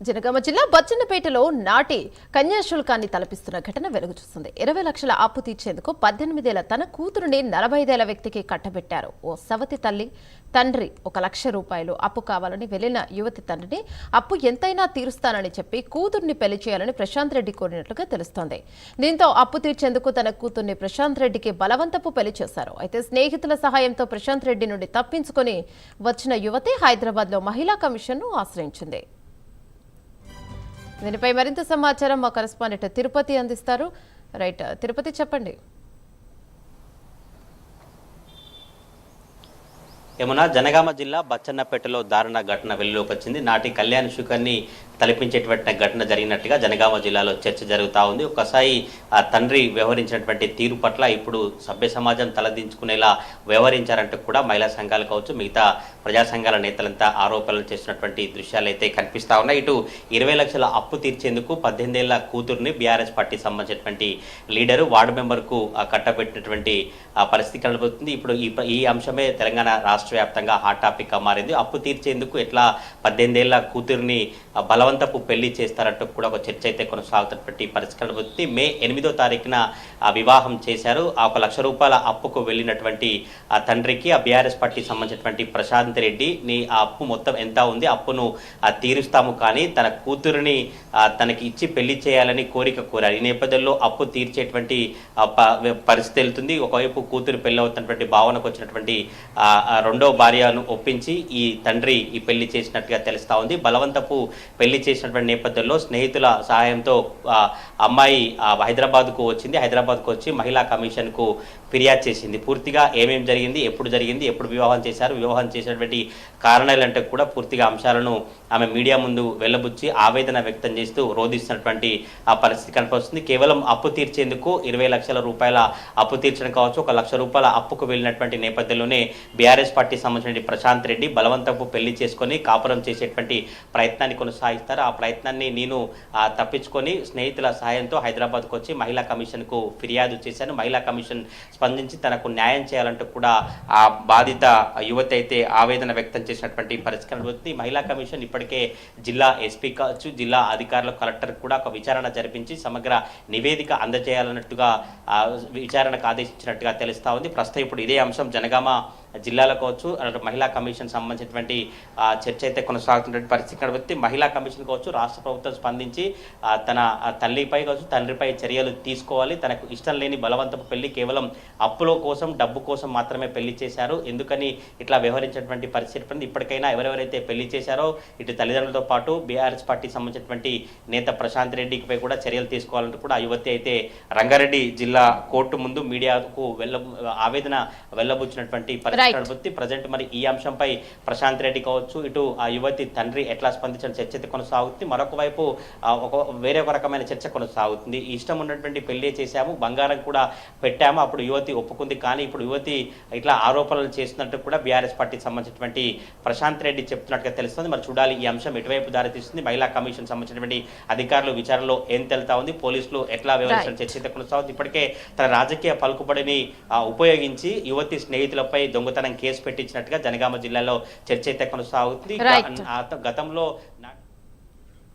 జనగామ జిల్లా బచ్చన్నపేటలో నాటి కన్యాశుల్కాన్ని తలపిస్తున్న ఘటన వెలుగు చూస్తుంది. 20 లక్షల అప్పు తీర్చేందుకు 18 ఏళ్ల తన కూతురుని 45 ఏళ్ల వ్యక్తికి కట్టబెట్టారు. ఓ సవతి తండ్రి 1 లక్ష రూపాయలు అప్పు కావాలని వెళ్లిన యువతి తండ్రిని అప్పు ఎంతైనా తీరుస్తానని చెప్పి కూతుర్ని పెళ్లి చేయాలని ప్రశాంత్ రెడ్డి కోరినట్లుగా తెలుస్తోంది. దీంతో అప్పు తీర్చేందుకు తన కూతుర్ని ప్రశాంత్ రెడ్డికి బలవంతపు పెళ్లి చేశారు. అయితే స్నేహితుల సహాయంతో ప్రశాంత్ రెడ్డి నుండి తప్పించుకొని వచ్చిన యువతి హైదరాబాద్ లో మహిళా కమిషన్ ను ఆశ్రయించింది. దీనిపై మరింత సమాచారం మా కరెస్పాండెంట్ తిరుపతి అందిస్తారు. రైట్ తిరుపతి, చెప్పండి. యమున, జనగామ జిల్లా బచ్చన్నపేటలో దారుణ ఘటన వెలుగులోకి వచ్చింది. నాటి కళ్యాణ శుకాన్ని తలపించేటువంటి ఘటన జరిగినట్టుగా జనగామ జిల్లాలో చర్చ జరుగుతూ ఉంది. ఒకసారి ఆ తండ్రి వ్యవహరించినటువంటి తీరు పట్ల ఇప్పుడు సభ్య సమాజం తలదించుకునేలా వ్యవహరించారంటూ కూడా మహిళా సంఘాలు కావచ్చు, మిగతా ప్రజా సంఘాల నేతలంతా ఆరోపణలు చేసినటువంటి దృశ్యాలు అయితే కనిపిస్తూ ఉన్నాయి. ఇటు 20 లక్షల అప్పు తీర్చేందుకు 18 ఏళ్ల కూతుర్ని బీఆర్ఎస్ పార్టీ సంబంధించినటువంటి లీడరు వార్డు మెంబర్కు కట్టబెట్టినటువంటి పరిస్థితి కనబడుతుంది. ఇప్పుడు ఈ అంశమే తెలంగాణ రాష్ట్ర వ్యాప్తంగా హాట్ టాపిక్ గా మారింది. అప్పు తీర్చేందుకు ఎట్లా 18 ఏళ్ల కూతుర్ని బలవంతపు పెళ్లి చేస్తారంటూ కూడా ఒక చర్చ అయితే కొనసాగుతున్నటువంటి పరిస్థితి కనబడుతుంది. మే 8వ తారీఖున వివాహం చేశారు. ఆ 1 లక్ష రూపాయల అప్పుకు వెళ్ళినటువంటి ఆ తండ్రికి ఆ బీఆర్ఎస్ పార్టీ సంబంధించినటువంటి ప్రశాంత్ రెడ్డి, నీ ఆ అప్పు మొత్తం ఎంత ఉంది, అప్పును తీరుస్తాము కానీ తన కూతురుని తనకి ఇచ్చి పెళ్లి చేయాలని కోరారు. ఈ నేపథ్యంలో అప్పు తీర్చేటువంటి పరిస్థితి వెళ్తుంది. ఒకవైపు కూతురు పెళ్లి అవుతున్నటువంటి భావనకు వచ్చినటువంటి రెండో భార్యను ఒప్పించి ఈ తండ్రి ఈ పెళ్లి చేసినట్టుగా తెలుస్తా ఉంది. బలవంతపు పెళ్లి చేసినటువంటి నేపథ్యంలో స్నేహితుల సహాయంతో అమ్మాయి హైదరాబాద్కు వచ్చింది. హైదరాబాద్కు వచ్చి మహిళా కమిషన్కు ఫిర్యాదు చేసింది. పూర్తిగా ఏమేమి జరిగింది, ఎప్పుడు వివాహం చేశారు, వివాహం చేసినటువంటి కారణాలంటే కూడా పూర్తిగా అంశాలను ఆమె మీడియా ముందు వెళ్ళబుచ్చి ఆవేదన వ్యక్తం చేస్తూ రోధిస్తున్నటువంటి ఆ పరిస్థితి కనిపిస్తుంది. కేవలం అప్పు తీర్చేందుకు 20 లక్షల రూపాయల అప్పు తీర్చడం కావచ్చు, 1 లక్ష రూపాయల అప్పుకు వెళ్ళినటువంటి నేపథ్యంలోనే బీఆర్ఎస్ పార్టీ సంబంధించిన ప్రశాంత్ రెడ్డి బలవంతపు పెళ్లి చేసుకొని కాపురం చేసేటువంటి ప్రయత్నాన్ని కొనసాగిస్తారు. ఆ ప్రయత్నాన్ని నేను తప్పించుకొని స్నేహితుల సహాయంతో హైదరాబాద్కు వచ్చి మహిళా కమిషన్కు ఫిర్యాదు చేశాను. మహిళా కమిషన్ స్పందించి తనకు న్యాయం చేయాలంటూ కూడా ఆ బాధిత యువతి అయితే ఆవేదన వ్యక్తం చేసినటువంటి పరిస్థితి కనబడుతుంది. మహిళా కమిషన్ ఇప్పటికే జిల్లా ఎస్పీ కావచ్చు, జిల్లా అధికారులు, కలెక్టర్ కూడా ఒక విచారణ జరిపించి సమగ్ర నివేదిక అందజేయాలన్నట్టుగా విచారణకు ఆదేశించినట్టుగా తెలుస్తా ఉంది. ప్రస్తుతం ఇప్పుడు ఇదే అంశం జనగామ జిల్లాలో కావచ్చు మహిళా కమిషన్ సంబంధించినటువంటి చర్చ అయితే కొనసాగుతున్నటువంటి పరిస్థితి కనబడుతుంది. మహిళా కమిషన్ కావచ్చు రాష్ట్ర ప్రభుత్వం స్పందించి తన తల్లిపై కావచ్చు తండ్రిపై చర్యలు తీసుకోవాలి. తనకు ఇష్టం లేని బలవంతపు పెళ్లి కేవలం అప్పుల కోసం, డబ్బు కోసం మాత్రమే పెళ్లి చేశారు, ఎందుకని ఇట్లా వ్యవహరించినటువంటి పరిస్థితి. ఇప్పటికైనా ఎవరెవరైతే పెళ్లి చేశారో ఇటు తల్లిదండ్రులతో పాటు బీఆర్ఎస్ పార్టీ సంబంధించినటువంటి నేత ప్రశాంత్ రెడ్డిపై కూడా చర్యలు తీసుకోవాలంటూ కూడా ఆ యువతి అయితే రంగారెడ్డి జిల్లా కోర్టు ముందు మీడియాకు ఆవేదన వెళ్ళబుచ్చినటువంటి పరిస్థితి కనబడుతుంది. ప్రజెంట్ మరి ఈ అంశంపై ప్రశాంత్ రెడ్డి కావచ్చు, ఇటు ఆ యువతి తండ్రి ఎట్లా స్పందించిన చర్చ అయితే కొనసాగుతుంది. మరొక వైపు వేరే ఒక రకమైన చర్చ కొనసాగుతుంది. ఇష్టం ఉన్నటువంటి పెళ్లి చేశాము, బంగారం కూడా పెట్టాము, అప్పుడు యువతి ఒప్పుకుంది. కానీ ఇప్పుడు యువతి ఇట్లా ఆరోపణలు చేస్తున్నట్టు కూడా బీఆర్ఎస్ పార్టీకి సంబంధించినటువంటి ప్రశాంత్ రెడ్డి చెప్తున్నట్టుగా తెలుస్తుంది. మరి చూడాలి ఈ అంశం ఎటువైపు దారితీస్తుంది. మహిళా కమిషన్ సంబంధించినటువంటి అధికారులు విచారణలో ఏం తెలుతా ఉంది, పోలీసులు ఎట్లా వ్యవహరించిన చర్చ అయితే కొనసాగుతుంది. ఇప్పటికే తన రాజకీయ పలుకుబడిని ఉపయోగించి యువతి స్నేహితులపై దొంగతనం కేసు పెట్టించినట్టుగా జనగామ జిల్లాలో చర్చ అయితే కొనసాగుతుంది. గతంలో